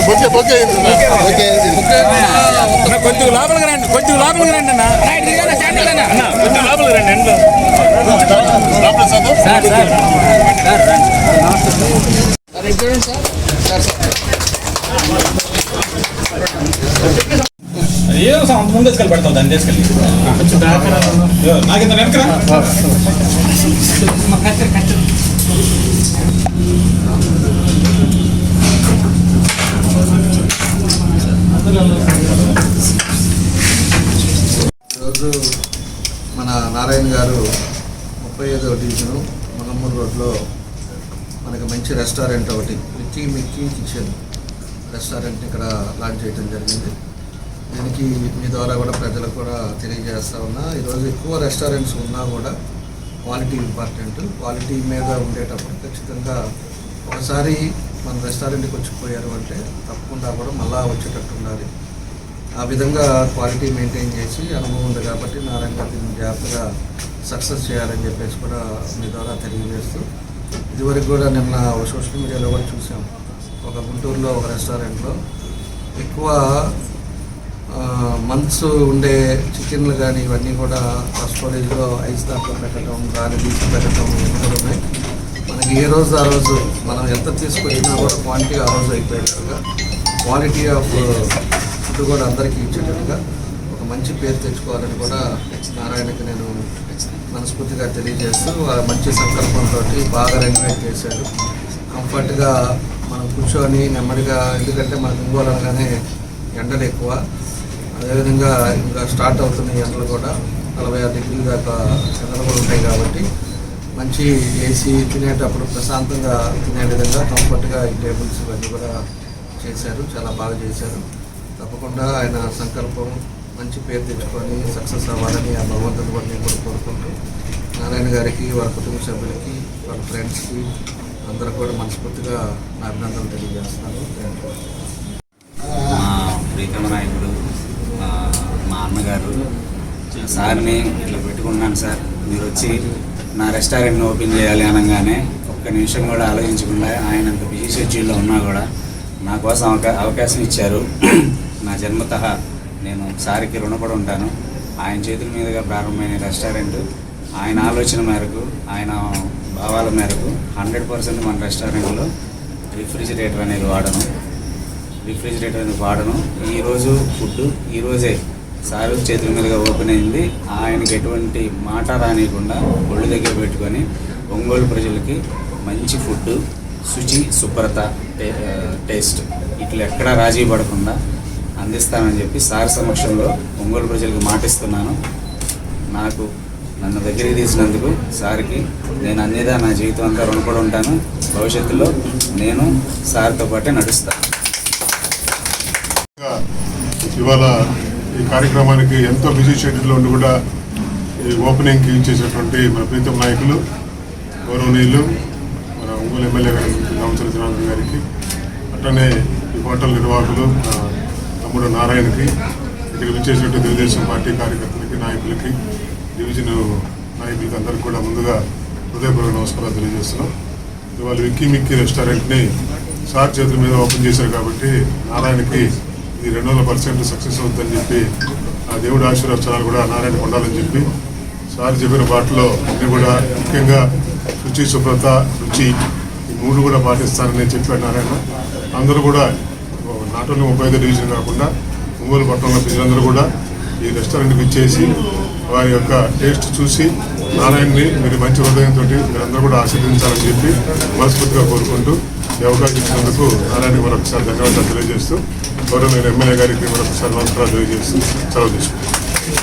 కొంచెం లోపలికి రండి, కొంచెం లోపలికి రండి అన్న, కొంచెం లోపలికి రండి ఎండలో. ఏదో ముందు తీసుకెళ్ళి పెడతాం, దాన్ని తీసుకెళ్ళి నాకు ఇంత వెనకరా. ఈరోజు మన నారాయణ గారు 35వ డివిజను మలమ్మూరు రోడ్లో మనకి మంచి రెస్టారెంట్ ఒకటి మిక్కీ కిచెన్ రెస్టారెంట్ ఇక్కడ లాంచ్ చేయడం జరిగింది. దీనికి మీ ద్వారా కూడా ప్రజలకు కూడా తెలియజేస్తా ఉన్నా. ఈరోజు ఎక్కువ రెస్టారెంట్స్ ఉన్నా కూడా క్వాలిటీ ఇంపార్టెంట్. క్వాలిటీ మీద ఉండేటప్పుడు ఖచ్చితంగా ఒకసారి మన రెస్టారెంట్కి వచ్చిపోయారు అంటే తప్పకుండా కూడా మళ్ళా వచ్చేటట్టు ఉండాలి. ఆ విధంగా క్వాలిటీ మెయింటైన్ చేసి అనుభవం ఉంది కాబట్టి నారాయణ గారు దీన్ని జాగ్రత్తగా సక్సెస్ చేయాలని చెప్పేసి కూడా మీ ద్వారా తెలియజేస్తూ, ఇదివరకు కూడా నిన్న సోషల్ మీడియాలో కూడా చూసాం, ఒక గుంటూరులో ఒక రెస్టారెంట్లో ఎక్కువ మంత్స్ ఉండే చికెన్లు కానీ ఇవన్నీ కూడా స్టోరేజ్లో ఐస్ దాంట్లో పెట్టడం, దాన్ని తీసి పెట్టడం ఇవన్నీ కూడా ఉన్నాయి. మనకి ఏ రోజు ఆ రోజు మనం ఎంత తీసుకొచ్చినా కూడా క్వాంటిటీ ఆ రోజు అయిపోయేట్టుగా క్వాలిటీ ఆఫ్ ఫుడ్ కూడా అందరికీ ఇచ్చేటట్టుగా ఒక మంచి పేరు తెచ్చుకోవాలని కూడా నారాయణకి నేను మనస్ఫూర్తిగా తెలియజేస్తూ, మంచి సంకల్పంతో బాగా రెనోవేట్ చేశారు. కంఫర్ట్గా మనం కూర్చొని నెమ్మదిగా, ఎందుకంటే మనకు ఒంగోలు అనగానే ఎండలు ఎక్కువ, అదేవిధంగా ఇంకా స్టార్ట్ అవుతున్న ఎండలు కూడా 46 డిగ్రీల దాకా ఎండలు కూడా ఉంటాయి కాబట్టి మంచి ఏసీ, తినేటప్పుడు ప్రశాంతంగా తినే విధంగా కంఫర్ట్గా ఈ టేబుల్స్ ఇవన్నీ కూడా చేశారు. చాలా బాగా చేశారు. తప్పకుండా ఆయన సంకల్పం మంచి పేరు తెచ్చుకొని సక్సెస్ అవ్వాలని ఆ భగవంతుని కూడా నేను కూడా కోరుకుంటూ, నారాయణ గారికి, వారి కుటుంబ సభ్యులకి, వాళ్ళ ఫ్రెండ్స్కి అందరూ కూడా మనస్ఫూర్తిగా నా అభినందనలు తెలియజేస్తున్నాను. మా ప్రీతమ నాయకుడు మా అన్నగారు, సార్ని ఇట్లా పెట్టుకున్నాను సార్, మీరు వచ్చి నా రెస్టారెంట్ని ఓపెన్ చేయాలి అనగానే ఒక్క నిమిషం కూడా ఆలోచించకుండా ఆయన అంత బిజీ షెడ్యూల్లో ఉన్నా కూడా నా కోసం అవకాశం ఇచ్చారు. నా జన్మతః నేను సార్కి రుణపడి ఉంటాను. ఆయన చేతుల మీదుగా ప్రారంభమైన రెస్టారెంట్, ఆయన ఆలోచన మేరకు, ఆయన భావాల మేరకు 100% మన రెస్టారెంట్లో రిఫ్రిజిరేటర్ అనేది వాడను. ఈరోజు ఫుడ్ ఈరోజే సార్ చేతుల మీదుగా ఓపెన్ అయింది. ఆయనకి ఎటువంటి మాట రానియకుండా ఒళ్ళు దగ్గర పెట్టుకొని ఒంగోలు ప్రజలకి మంచి ఫుడ్, శుచి, శుభ్రత, టేస్ట్ ఇట్లా ఎక్కడా రాజీ పడకుండా అందిస్తానని చెప్పి సార్ సమక్షంలో ఒంగోలు ప్రజలకు మాటిస్తున్నాను. నన్ను దగ్గరికి తీసినందుకు సార్కి నేను అన్నిదా నా జీవితం అంతా రుణపడి ఉంటాను. భవిష్యత్తులో నేను సార్తో పాటే నడుస్తాను. ఇవాళ ఈ కార్యక్రమానికి ఎంతో బిజీ షెడ్యూల్లో ఉండి కూడా ఈ ఓపెనింగ్కి ఇచ్చేసినటువంటి మన ప్రీతం నాయకులు, గౌరవనీయులు, మన ఒంగోలు ఎమ్మెల్యే గారి రామచంద్ర జనార్దన్ గారికి, అట్లనే ఈ హోటల్ నిర్వాహకులు తమ్ముడు నారాయణకి, ఇక్కడికి విచ్చేసినట్టు తెలుగుదేశం పార్టీ కార్యకర్తలకి, నాయకులకి, డివిజన్ నాయకులకి అందరికీ కూడా ముందుగా హృదయపూర్వక నమస్కారాలు తెలియజేస్తున్నాం. ఇవాళ మిక్కీ రెస్టారెంట్ని సార్ చేతుల మీద ఓపెన్ చేశారు కాబట్టి నారాయణకి ఇది 200% సక్సెస్ అవుతుందని చెప్పి ఆ దేవుడి ఆశీర్వచనాలు కూడా నారాయణ ఉండాలని చెప్పి సార్ చెప్పిన బాటలో అన్నీ కూడా ముఖ్యంగా శుచి, శుభ్రత, రుచి ఈ 3 కూడా పాటిస్తానని చెప్పాడు నారాయణ. అందరూ కూడా నాట్ ఓన్లీ 35వ డివిజన్ కాకుండా ఒంగోలు పట్టణంలో ప్రజలందరూ కూడా ఈ రెస్టారెంట్కి ఇచ్చేసి వారి యొక్క టేస్ట్ చూసి నారాయణని మీరు మంచి హృదయంతో మీరందరూ కూడా ఆశీర్వదించాలని చెప్పి మనస్ఫూర్తిగా కోరుకుంటూ ఈ అవకాశం ఇచ్చినందుకు నారాయణకి మరొకసారి ధన్యవాదాలు తెలియజేస్తూ, గౌరవ ఎమ్మెల్యే గారికి మరొకసారి నమస్కారాలు తెలియజేస్తూ సెలవు తీసుకుంటాం.